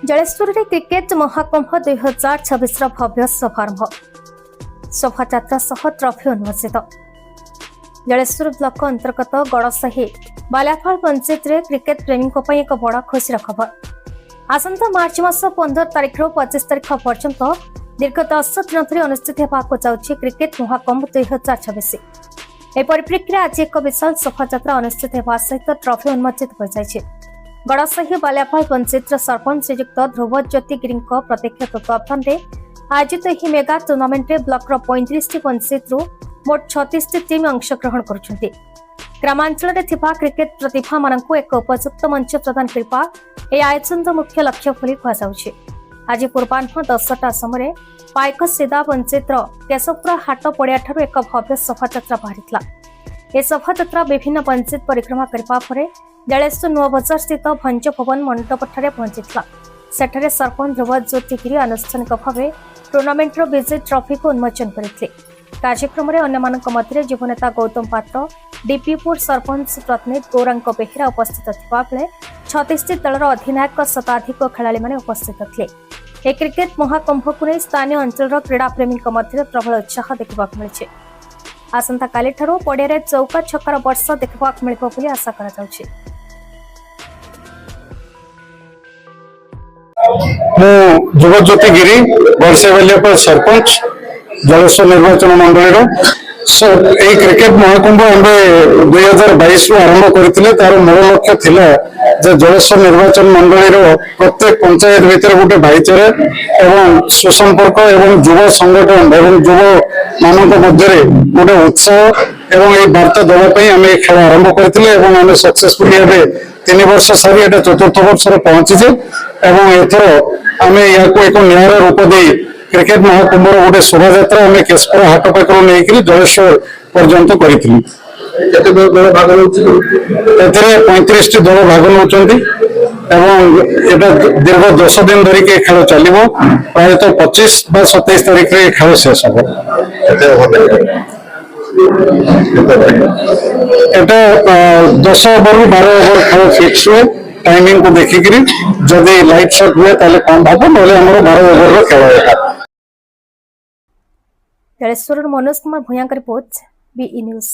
Jaleshwar cricket Mahakumbh 2026 भव्य शुभारंभ शोभायात्रा सह ट्रॉफी उन्मोचित। जलेश्वर ब्लॉक अंतर्गत गड़साही बालियाफाल पंचायत रे क्रिकेट प्रेमी एक बड़ खुशी खबर। आसंता मार्च मास 15 तारिख 25 तारिख पर्यंत दीर्घ 10 दिन धरी अनुष्ठित होगा जाउछि क्रिकेट महाकुंभ 2026। ए परिप्रेक्षी आज एक विशाल शोभायात्रा अनुष्ठित होगा सहित ट्रॉफी उन्मोचित हो जाइछि। गड़साही बालियाफाल पंचायत सरपंच श्रीयुक्त ध्रुव ज्योति गिरी प्रत्यक्ष तत्वावधान में आयोजित यह मेगा टूर्नामेंट में ब्लॉक 35 पंचायत मोट 36 टीम अंशग्रहण कर ग्रामांचल क्रिकेट प्रतिभा मानक एक उपयुक्त मंच प्रदान करने आयोजन मुख्य लक्ष्य बोली कहुछि। आज पूर्वाह्न 10टा समय पाइक सीधा पंचायत केशवपुर हाट पड़िया एक भव्य शोभायात्रा बाहरी। शोभायात्रा विभिन्न पंचायत परिक्रमा करने जलेश्वर नुआ बजार स्थित भंज भवन मंडप पहुंची। सेठारे सरपंच ध्रुव ज्योति गिरी आनुष्ठानिक भाव टूर्नामेंटर विजय ट्रॉफी को उन्मोचन करते। कार्यक्रम में अन्य युवनेता गौतम पात्र, डीपीपुर सरपंच प्रतिनिधि गौरांग बेहेरा उपस्थित थिबा बेले 36 दलर अधिनायक शताधिक खेलाड़ी माने उपस्थित थे। क्रिकेट महाकुंभ को नहीं स्थानीय अंचल क्रीड़ा प्रेमी प्रबल उत्साह देखा मिली। आसंता काली ठारू पड़िया चौका छक्कर वर्ष देखा मिल आशा कर। ध्रुव ज्योति गिरी गड़साई सरपंच जलेश्वर निर्वाचन मंडल क्रिकेट महाकुंभ 2022 आरंभ करते। तार मूल लक्ष्य थिला जे जलेश्वर निर्वाचन मंडल प्रत्येक पंचायत भितर गोटे भाईचारा एवं सुसंपर्क एवं युव संगठन एवं युव मानक मध्य गोटे उत्साह एवं ये वार्ता देवाई आम खेल आरंभ करते। सक्सेसफुली 3 वर्ष सारी एटा चतुर्थ वर्ष पहुंचीचे एवं एथर आम या एक न्याय रूप दे क्रिकेट महाकुंभ गोटे शोभायात्रा आम केशपुर हाट पाखर नहीं जलेश्वर पर्यंत कर 35 दल भाग नौ दीर्घ 10 दिन धरिक खेल चलो प्रायतः 25 बा 27 तारिख में खेल शेष हम। एटा 10 ओवर 12 ओवर खेल फिक्स हुए टाइमिंग को देखिकी जदि लाइट शॉट हुए ताले कम हम ना 12 ओवर खेल। जलेश्वर मनोज कुमार भूया रिपोर्ट BE न्यूज।